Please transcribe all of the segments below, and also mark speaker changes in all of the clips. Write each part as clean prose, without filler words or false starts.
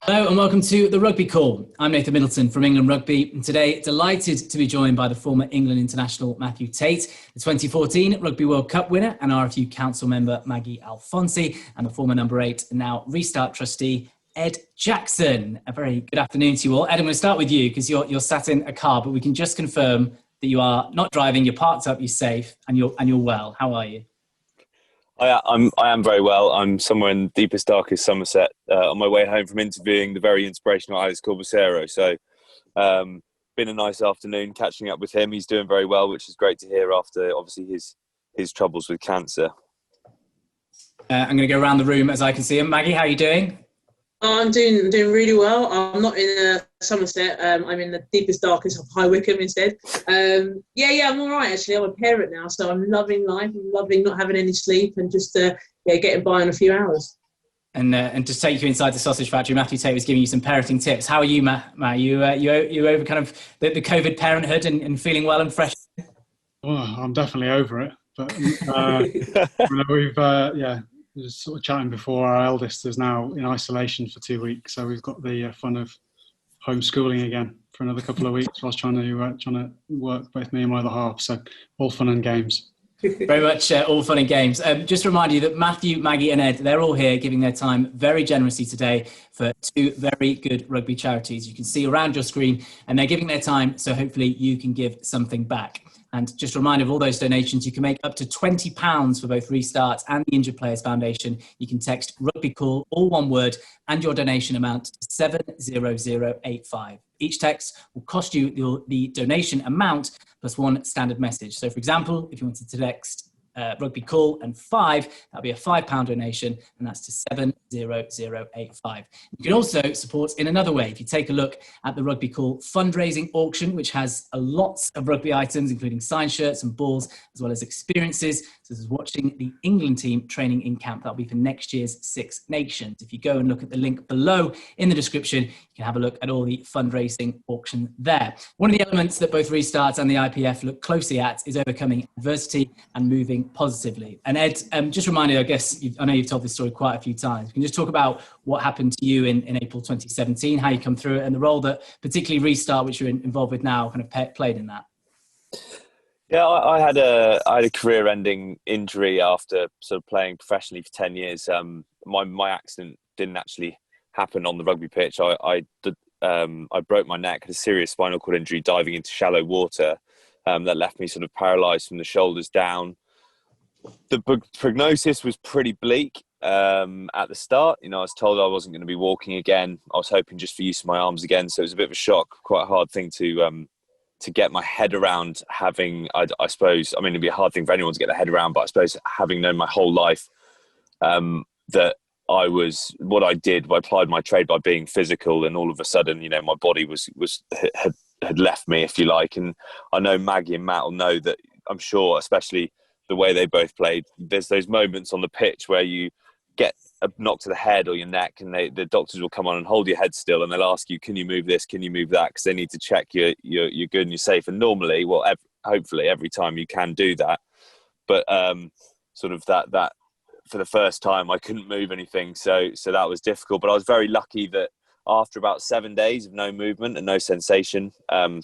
Speaker 1: Hello and welcome to the Rugby Call. I'm Nathan Middleton from England Rugby, and today delighted to be joined by the former England international Matthew Tait, the 2014 Rugby World Cup winner and RFU Council member Maggie Alphonsi, and the former number 8 and now Restart trustee Ed Jackson. A very good afternoon to you all. Ed, I'm going to start with you because you're sat in a car, but we can just confirm that you are not driving, you're parked up, you're safe, and you're well. How are you?
Speaker 2: I am very well. I'm somewhere in the deepest, darkest Somerset on my way home from interviewing the very inspirational Alex Corbacero. So, been a nice afternoon catching up with him. He's doing very well, which is great to hear after obviously his troubles with cancer.
Speaker 1: I'm going to go around the room as I can see him. Maggie, how are you doing?
Speaker 3: I'm doing really well. I'm not in Somerset. I'm in the deepest, darkest of High Wycombe instead. I'm all right actually. I'm a parent now, so I'm loving life. I'm loving not having any sleep and just getting by in a few hours.
Speaker 1: And to take you inside the sausage factory, Matthew Tait was giving you some parenting tips. How are you, Matt? You over kind of the COVID parenthood and feeling well and fresh?
Speaker 4: Well, I'm definitely over it, but we've just sort of chatting before. Our eldest is now in isolation for 2 weeks, so we've got the fun of homeschooling again for another couple of weeks. Whilst trying to work both me and my other half. So all fun and games.
Speaker 1: Very much all fun and games. Just to remind you that Matthew, Maggie and Ed, they're all here giving their time very generously today for 2 very good rugby charities. You can see around your screen, and they're giving their time, so hopefully you can give something back. And just a reminder of all those donations, you can make up to £20 for both Restart and the Injured Players Foundation. You can text Rugby Call, all one word, and your donation amount to 70085. Each text will cost you the donation amount plus 1 standard message. So for example, if you wanted to text Rugby Call and 5, that'll be a £5 donation, and that's to 70085. You can also support in another way. If you take a look at the Rugby Call fundraising auction, which has lots of rugby items, including signed shirts and balls, as well as experiences. So this is watching the England team training in camp. That'll be for next year's Six Nations. If you go and look at the link below in the description, you can have a look at all the fundraising auction there. One of the elements that both Restart and the IPF look closely at is overcoming adversity and moving positively. And Ed, just reminded, I guess, I know you've told this story quite a few times. Can you just talk about what happened to you in April 2017, how you come through it, and the role that particularly Restart, which you're involved with now, kind of played in that?
Speaker 2: Yeah, I had a career-ending injury after sort of playing professionally for 10 years. My accident didn't actually happen on the rugby pitch. I broke my neck, had a serious spinal cord injury diving into shallow water that left me sort of paralysed from the shoulders down. The prognosis was pretty bleak at the start. I was told I wasn't going to be walking again. I was hoping just for use of my arms again. So it was a bit of a shock, quite a hard thing to get my head around having, I suppose, I mean, it'd be a hard thing for anyone to get their head around, but I suppose having known my whole life that I was, what I did, I applied my trade by being physical, and all of a sudden, my body had left me, if you like. And I know Maggie and Matt will know that, I'm sure, especially the way they both played, there's those moments on the pitch where you get a knock to the head or your neck, and the doctors will come on and hold your head still, and they'll ask you, can you move this, can you move that, because they need to check you're good and you're safe. And normally, hopefully every time you can do that, but sort of that for the first time I couldn't move anything, so that was difficult. But I was very lucky that after about 7 days of no movement and no sensation,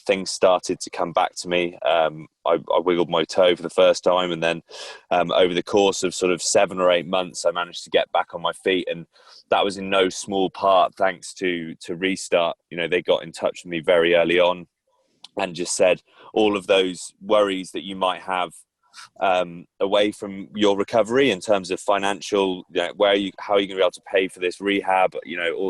Speaker 2: things started to come back to me. I wiggled my toe for the first time, and then over the course of sort of 7 or 8 months, I managed to get back on my feet. And that was in no small part thanks to Restart. They got in touch with me very early on and just said, all of those worries that you might have away from your recovery in terms of financial, how are you going to be able to pay for this rehab?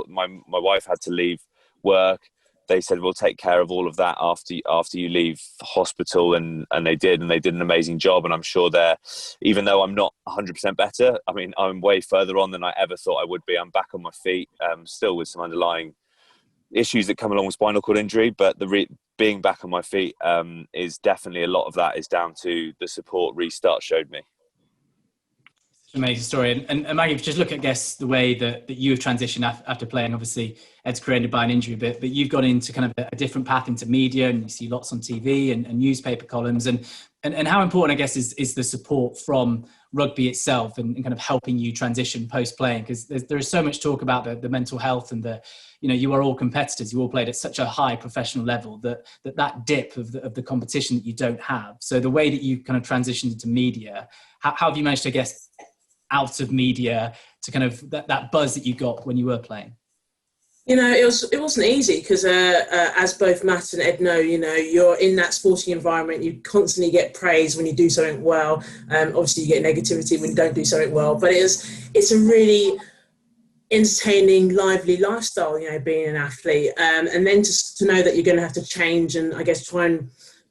Speaker 2: My wife had to leave work. They said, we'll take care of all of that after you leave hospital, and they did an amazing job. And I'm sure even though I'm not 100% better, I mean, I'm way further on than I ever thought I would be. I'm back on my feet, still with some underlying issues that come along with spinal cord injury, but being back on my feet is definitely, a lot of that is down to the support Restart showed me.
Speaker 1: Amazing story. And Maggie, if you just look at, I guess, the way that you have transitioned after playing, obviously Ed's career ended by an injury, but you've gone into kind of a different path into media, and you see lots on TV and newspaper columns. And And how important, I guess, is the support from rugby itself and kind of helping you transition post-playing? Because there is so much talk about the mental health and you are all competitors. You all played at such a high professional level that dip of the competition that you don't have. So the way that you kind of transitioned into media, how have you managed to, I guess, out of media to kind of that buzz that you got when you were playing?
Speaker 3: It wasn't easy because as both Matt and Ed know, you're in that sporting environment. You constantly get praise when you do something well. Obviously, you get negativity when you don't do something well. But it's a really entertaining, lively lifestyle, being an athlete. And then to know that you're going to have to change and, I guess, try and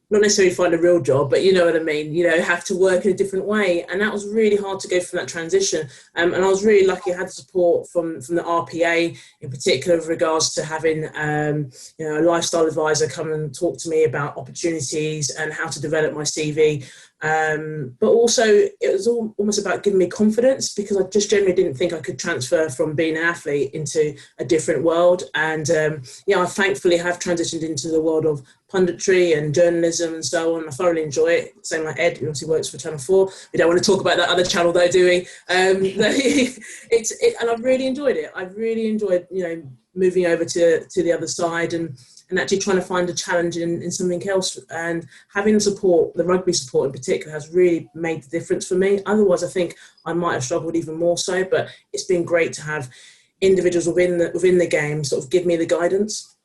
Speaker 3: not necessarily find a real job, but you know what I mean, have to work in a different way. And that was really hard to go from that transition. And I was really lucky I had support from the RPA in particular with regards to having, a lifestyle advisor come and talk to me about opportunities and how to develop my CV. But also it was almost about giving me confidence because I just generally didn't think I could transfer from being an athlete into a different world. And, I thankfully have transitioned into the world of punditry and journalism and so on. I thoroughly enjoy it. Same like Ed, who obviously works for Channel 4. We don't want to talk about that other channel though, do we? And I've really enjoyed it. I've really enjoyed, moving over to the other side and actually trying to find a challenge in something else. And having the support, the rugby support in particular, has really made the difference for me. Otherwise, I think I might have struggled even more so, but it's been great to have individuals within the game sort of give me the guidance.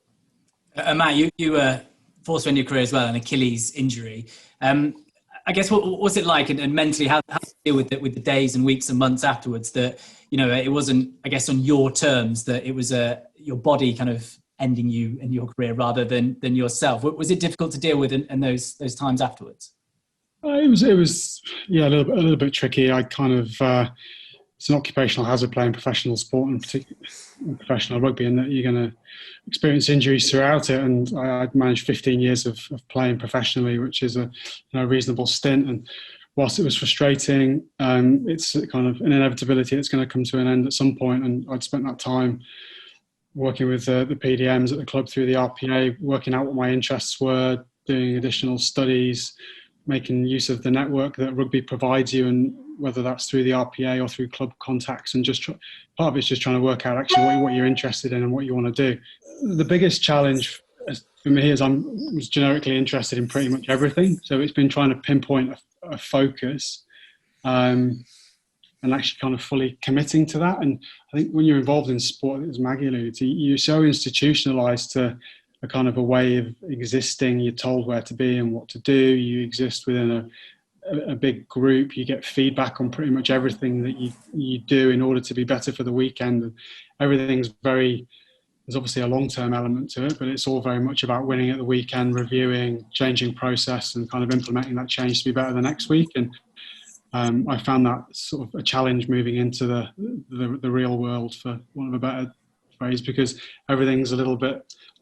Speaker 1: Matt, you were forced to end your career as well, an Achilles injury. I guess what was it like, and mentally, how did you deal with the days and weeks and months afterwards that, it wasn't, I guess, on your terms, that it was your body kind of ending you in your career rather than yourself? Was it difficult to deal with in those times afterwards?
Speaker 4: It was a little bit tricky. I kind of it's an occupational hazard playing professional sport, and particularly professional rugby, and that you're going to experience injuries throughout it. And I'd managed 15 years of playing professionally, which is a reasonable stint. And whilst it was frustrating, it's kind of an inevitability. It's going to come to an end at some point. And I'd spent that time working with the PDMs at the club through the RPA, working out what my interests were, doing additional studies, making use of the network that rugby provides you, and whether that's through the RPA or through club contacts, and just part of it's just trying to work out actually what you're interested in and what you want to do. The biggest challenge for me is I was generically interested in pretty much everything, so it's been trying to pinpoint a focus and actually kind of fully committing to that. And I think when you're involved in sport, as Maggie alluded to, you're so institutionalized to a kind of a way of existing. You're told where to be and what to do. You exist within a big group. You get feedback on pretty much everything that you do in order to be better for the weekend. And everything's there's obviously a long-term element to it, but it's all very much about winning at the weekend, reviewing, changing process, and kind of implementing that change to be better the next week. And I found that sort of a challenge moving into the real world, for want of a better phrase, because everything's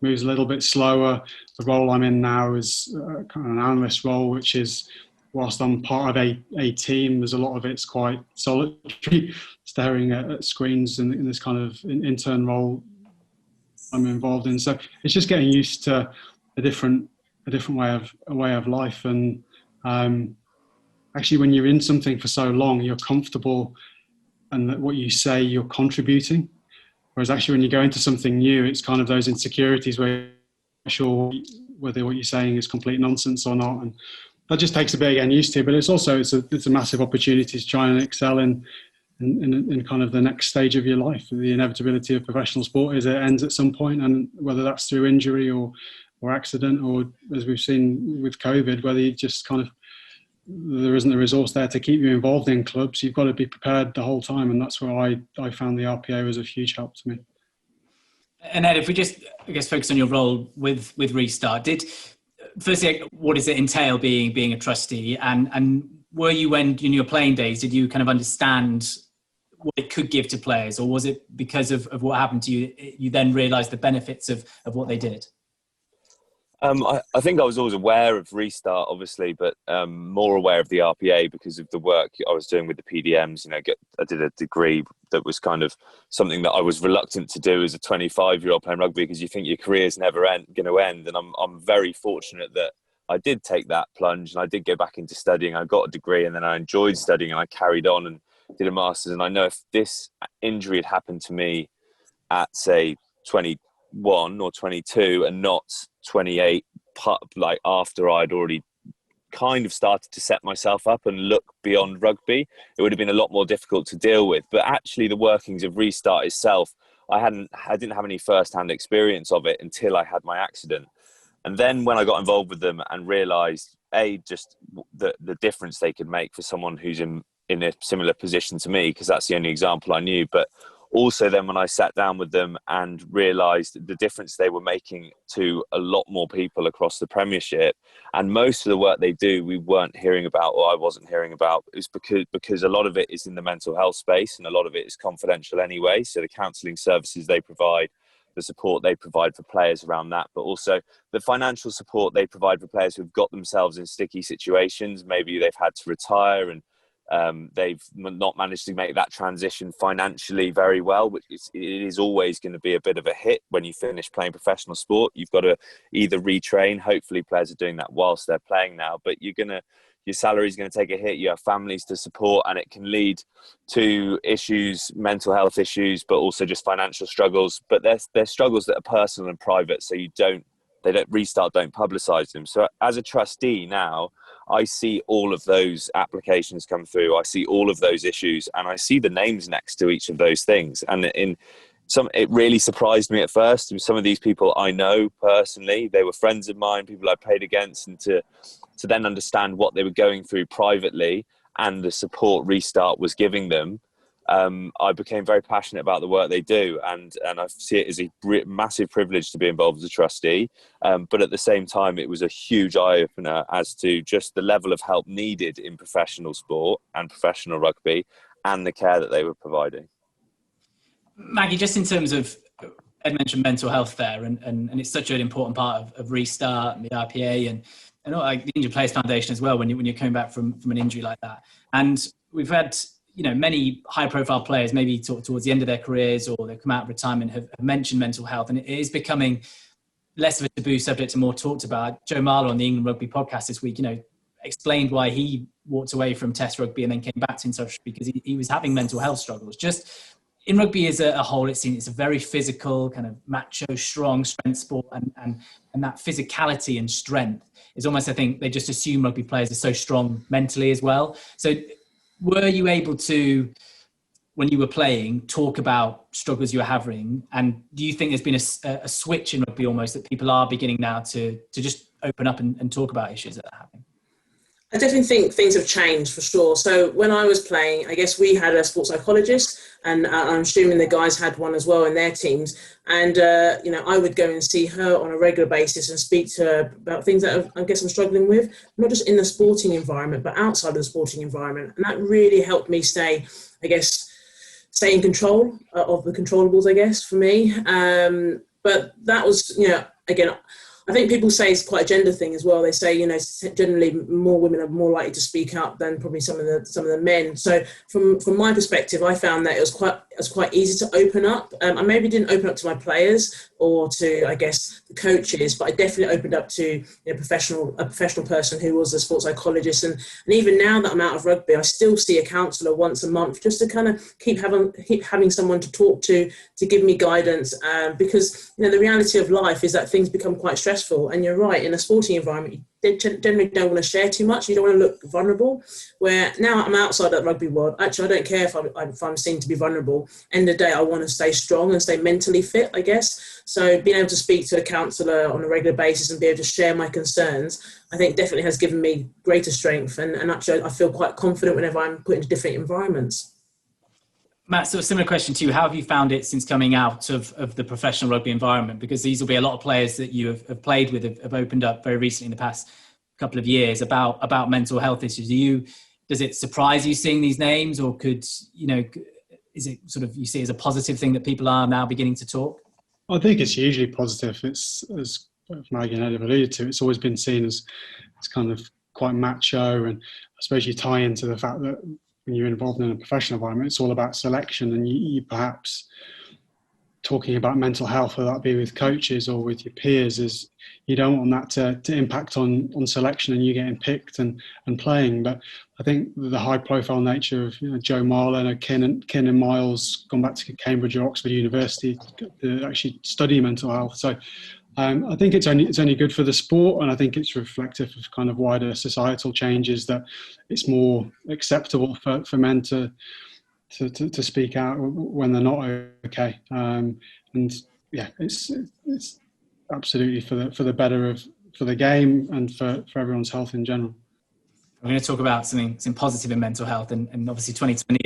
Speaker 4: moves a little bit slower. The role I'm in now is kind of an analyst role, which is, whilst I'm part of a team, there's a lot of it's quite solitary, staring at screens in this kind of intern role I'm involved in. So it's just getting used to a different way of life. And actually, when you're in something for so long, you're comfortable, and that what you say you're contributing. Whereas actually, when you go into something new, it's kind of those insecurities where you're not sure whether what you're saying is complete nonsense or not. And that just takes a bit of getting used to. But it's a massive opportunity to try and excel in kind of the next stage of your life. The inevitability of professional sport is it ends at some point, and whether that's through injury or accident, or as we've seen with COVID, whether you just kind of, there isn't the resource there to keep you involved in clubs, you've got to be prepared the whole time. And that's where I found the RPA was a huge help to me.
Speaker 1: And Ed, if we just, I guess, focus on your role with Restart, firstly, what does it entail being a trustee? And were you, when in your playing days, did you kind of understand what it could give to players, or was it because of what happened to you, you then realised the benefits of what they did?
Speaker 2: I think I was always aware of Restart, obviously, but more aware of the RPA because of the work I was doing with the PDMs. I did a degree that was kind of something that I was reluctant to do as a 25-year-old playing rugby, because you think your career's never going to end. And I'm very fortunate that I did take that plunge and I did go back into studying. I got a degree and then I enjoyed studying and I carried on and did a master's. And I know if this injury had happened to me at, say, 21 or 22 and not 28, like after I'd already kind of started to set myself up and look beyond rugby, it would have been a lot more difficult to deal with. But actually the workings of Restart itself, I didn't have any first-hand experience of it until I had my accident. And then when I got involved with them and realised, just the difference they could make for someone who's in a similar position to me, because that's the only example I knew, but also then when I sat down with them and realised the difference they were making to a lot more people across the Premiership, and most of the work they do we weren't hearing about, or I wasn't hearing about, it was because a lot of it is in the mental health space and a lot of it is confidential anyway. So the counselling services they provide, the support they provide for players around that, but also the financial support they provide for players who've got themselves in sticky situations. Maybe they've had to retire and they've not managed to make that transition financially very well, which it is always going to be a bit of a hit when you finish playing professional sport. You've got to either retrain. Hopefully players are doing that whilst they're playing now, but your salary is going to take a hit. You have families to support, and it can lead to issues, mental health issues, but also just financial struggles. But they're struggles that are personal and private, so Restart don't publicise them. So as a trustee now, I see all of those applications come through. I see all of those issues, and I see the names next to each of those things. And it really surprised me at first. Some of these people I know personally, they were friends of mine, people I played against, and to then understand what they were going through privately and the support Restart was giving them, I became very passionate about the work they do, and I see it as a massive privilege to be involved as a trustee. But at the same time, it was a huge eye-opener as to just the level of help needed in professional sport and professional rugby and the care that they were providing.
Speaker 1: Maggie, just in terms of, Ed mentioned mental health there, and it's such an important part of Restart and the RPA and like the Injured Players Foundation as well when you're coming back from an injury like that. And we've had many high-profile players, maybe towards the end of their careers or they've come out of retirement, have mentioned mental health, and it is becoming less of a taboo subject and more talked about. Joe Marler on the England Rugby podcast this week, explained why he walked away from Test rugby and then came back to international because he was having mental health struggles. Just in rugby as a whole, it's a very physical, kind of macho, strong strength sport, and that physicality and strength is almost, I think, they just assume rugby players are so strong mentally as well. So were you able to, when you were playing, talk about struggles you were having? And do you think there's been a switch in rugby almost, that people are beginning now to just open up and talk about issues that are happening?
Speaker 3: I definitely think things have changed for sure. So when I was playing, I guess we had a sports psychologist, and I'm assuming the guys had one as well in their teams. And, I would go and see her on a regular basis and speak to her about things that I guess I'm struggling with, not just in the sporting environment, but outside of the sporting environment. And that really helped me stay in control of the controllables, I guess, for me. But that was, again, I think people say it's quite a gender thing as well. They say, generally more women are more likely to speak up than probably some of the men. So from my perspective, I found that it was quite easy to open up. I maybe didn't open up to my players or to, I guess, the coaches, but I definitely opened up to a professional person who was a sports psychologist. And even now that I'm out of rugby, I still see a counsellor once a month just to kind of keep having someone to talk to give me guidance. Because the reality of life is that things become quite stressful. And you're right, in a sporting environment, you generally don't want to share too much. You don't want to look vulnerable. Where now I'm outside that rugby world, actually, I don't care if I'm seen to be vulnerable. End of the day, I want to stay strong and stay mentally fit, I guess. So being able to speak to a counsellor on a regular basis and be able to share my concerns, I think definitely has given me greater strength. And actually, I feel quite confident whenever I'm put into different environments.
Speaker 1: Matt, so a similar question to you. How have you found it since coming out of the professional rugby environment? Because these will be a lot of players that you have played with, have opened up very recently in the past couple of years about mental health issues. Does it surprise you seeing these names, or is it sort of you see as a positive thing that people are now beginning to talk?
Speaker 4: I think it's hugely positive. It's, as Maggie and Ed have alluded to, it's always been seen as kind of quite macho, and I suppose you tie into the fact that when you're involved in a professional environment, it's all about selection, and you perhaps talking about mental health, whether that be with coaches or with your peers, is you don't want that to impact on selection and you getting picked and playing. But I think the high profile nature of Joe Marlon, Ken and Miles gone back to Cambridge or Oxford University to actually study mental health. So I think it's only good for the sport, and I think it's reflective of kind of wider societal changes, that it's more acceptable for men to speak out when they're not okay, and yeah, it's absolutely for the better for the game and for everyone's health in general.
Speaker 1: We're going to talk about something positive in mental health, and obviously 2020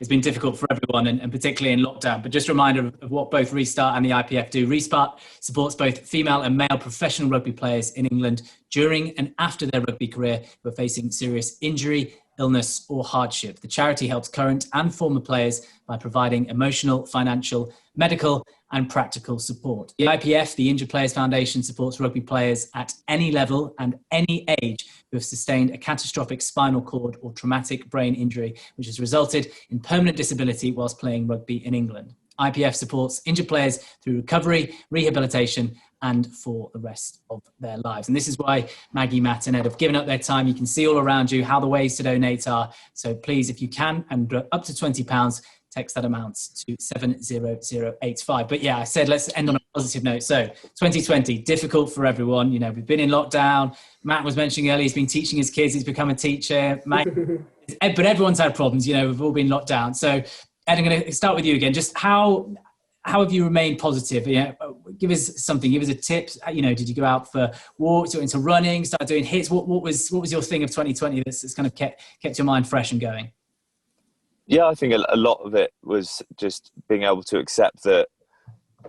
Speaker 1: has been difficult for everyone, and particularly in lockdown. But just a reminder of what both Restart and the IPF do. Restart supports both female and male professional rugby players in England during and after their rugby career who are facing serious injury, illness or hardship. The charity helps current and former players by providing emotional, financial, medical and practical support. The IPF, the Injured Players Foundation, supports rugby players at any level and any age who have sustained a catastrophic spinal cord or traumatic brain injury, which has resulted in permanent disability whilst playing rugby in England. IPF supports injured players through recovery, rehabilitation, and for the rest of their lives. And this is why Maggie, Matt and Ed have given up their time. You can see all around you how the ways to donate are. So please, if you can, and up to £20, text that amount to 70085. But yeah, I said let's end on a positive note. So 2020, difficult for everyone. We've been in lockdown. Matt was mentioning earlier, he's been teaching his kids. He's become a teacher. But everyone's had problems. We've all been locked down. So Ed, I'm going to start with you again. Just how have you remained positive? Give us something. Give us a tip. Did you go out for walks or into running? Start doing hits? What was your thing of 2020 that's kind of kept your mind fresh and going?
Speaker 2: Yeah, I think a lot of it was just being able to accept that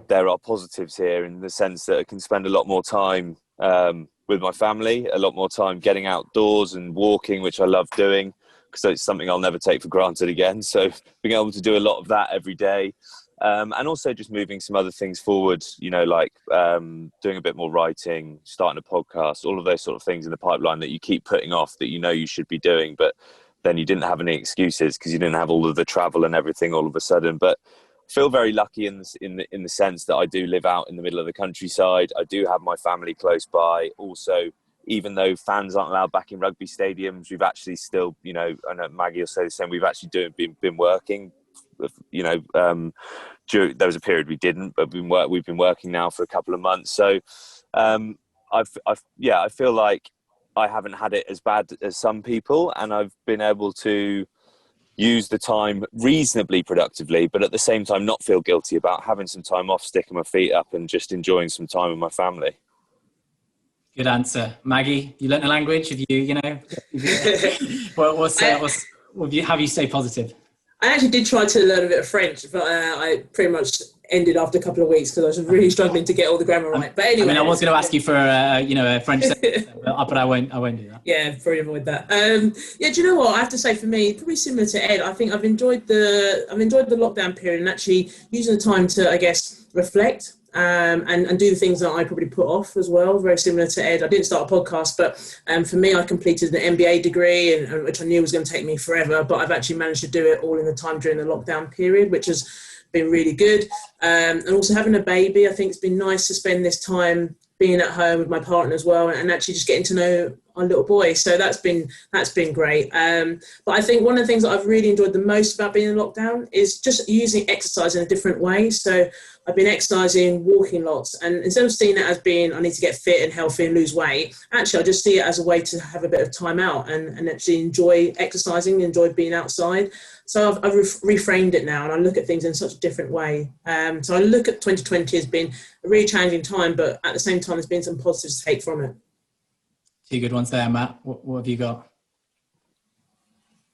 Speaker 2: there are positives here, in the sense that I can spend a lot more time with my family, a lot more time getting outdoors and walking, which I love doing, because it's something I'll never take for granted again. So being able to do a lot of that every day. And also just moving some other things forward, like doing a bit more writing, starting a podcast, all of those sort of things in the pipeline that you keep putting off, that you should be doing, but then you didn't have any excuses because you didn't have all of the travel and everything all of a sudden. But I feel very lucky in the sense that I do live out in the middle of the countryside. I do have my family close by. Also, even though fans aren't allowed back in rugby stadiums, we've actually still, I know Maggie will say the same, we've actually been working. There was a period we didn't, but we've been working now for a couple of months. So I feel like I haven't had it as bad as some people, and I've been able to use the time reasonably productively, but at the same time not feel guilty about having some time off, sticking my feet up and just enjoying some time with my family. Good
Speaker 1: answer. Maggie, you learnt a language? Have how you stay positive?
Speaker 3: I actually did try to learn a bit of French, but I pretty much ended after a couple of weeks because I was really struggling to get all the grammar right. But anyway,
Speaker 1: I was going to ask you for a French sentence, but I won't do that.
Speaker 3: Yeah, probably avoid that. Do you know what I have to say? For me, probably similar to Ed. I think I've enjoyed the lockdown period and actually using the time to, I guess, reflect. And do the things that I probably put off as well, very similar to Ed. I didn't start a podcast, but for me, I completed an MBA degree, and which I knew was going to take me forever, but I've actually managed to do it all in the time during the lockdown period, which has been really good. And also having a baby, I think it's been nice to spend this time being at home with my partner as well, and actually just getting to know our little boy. So that's been great. But I think one of the things that I've really enjoyed the most about being in lockdown is just using exercise in a different way. So I've been exercising, walking lots, and instead of seeing it as being I need to get fit and healthy and lose weight, actually I just see it as a way to have a bit of time out and actually enjoy exercising, enjoy being outside. So I've reframed it now, and I look at things in such a different way. So I look at 2020 as being a really challenging time, but at the same time, there's been some positives to take from it.
Speaker 1: Two good ones there, Matt. What have you got?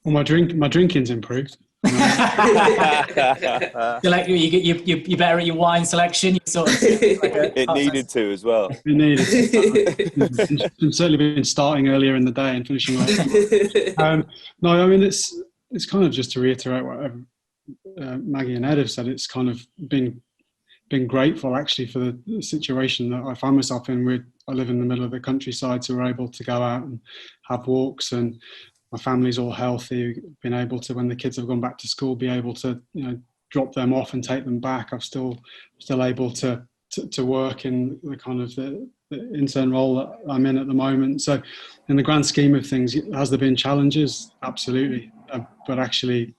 Speaker 4: Well, my drinking's improved.
Speaker 1: You're like you're better at your wine selection. You sort of
Speaker 2: it needed to as well.
Speaker 4: It needed to. I've certainly been starting earlier in the day and finishing late. No, I mean it's kind of just to reiterate what Maggie and Ed have said. It's kind of been grateful actually for the situation that I find myself in. I live in the middle of the countryside, so we're able to go out and have walks, and my family's all healthy. Been able to, when the kids have gone back to school, be able to drop them off and take them back. I'm still able to work in the kind of the intern role that I'm in at the moment. So in the grand scheme of things, has there been challenges? Absolutely. But actually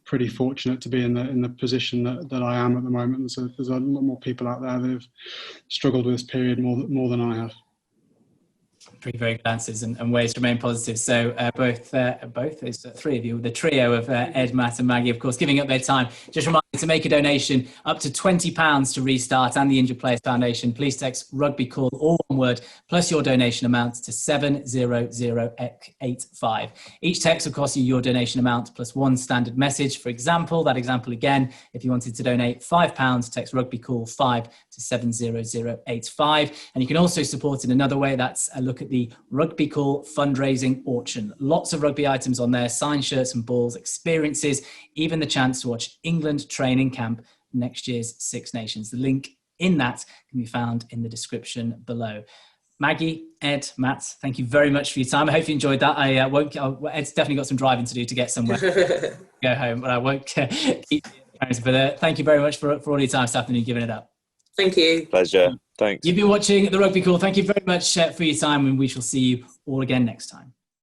Speaker 4: pretty fortunate to be in the position that I am at the moment. And so there's a lot more people out there that have struggled with this period more than I have.
Speaker 1: Three very good answers and ways to remain positive. So both those three of you, the trio of Ed, Matt and Maggie, of course, giving up their time. Just remind you to make a donation up to £20 to Restart and the Injured Players Foundation. Please text Rugby Call, all one word, plus your donation amount to 70085. Each text will cost you your donation amount plus one standard message. For example, that example again, if you wanted to donate £5, text Rugby Call 5 to 70085. And you can also support in another way. That's a look at the Rugby Call fundraising auction. Lots of rugby items on there, signed shirts and balls, experiences, even the chance to watch England training camp next year's Six Nations. The link in that can be found in the description below. Maggie, Ed, Matt, thank you very much for your time. I hope you enjoyed that. Ed's definitely got some driving to do to get somewhere, go home, but I won't keep you. But thank you very much for all your time this afternoon, giving it up.
Speaker 3: Thank you.
Speaker 2: Pleasure. Thanks.
Speaker 1: You've been watching the Rugby Call. Thank you very much for your time, and we shall see you all again next time.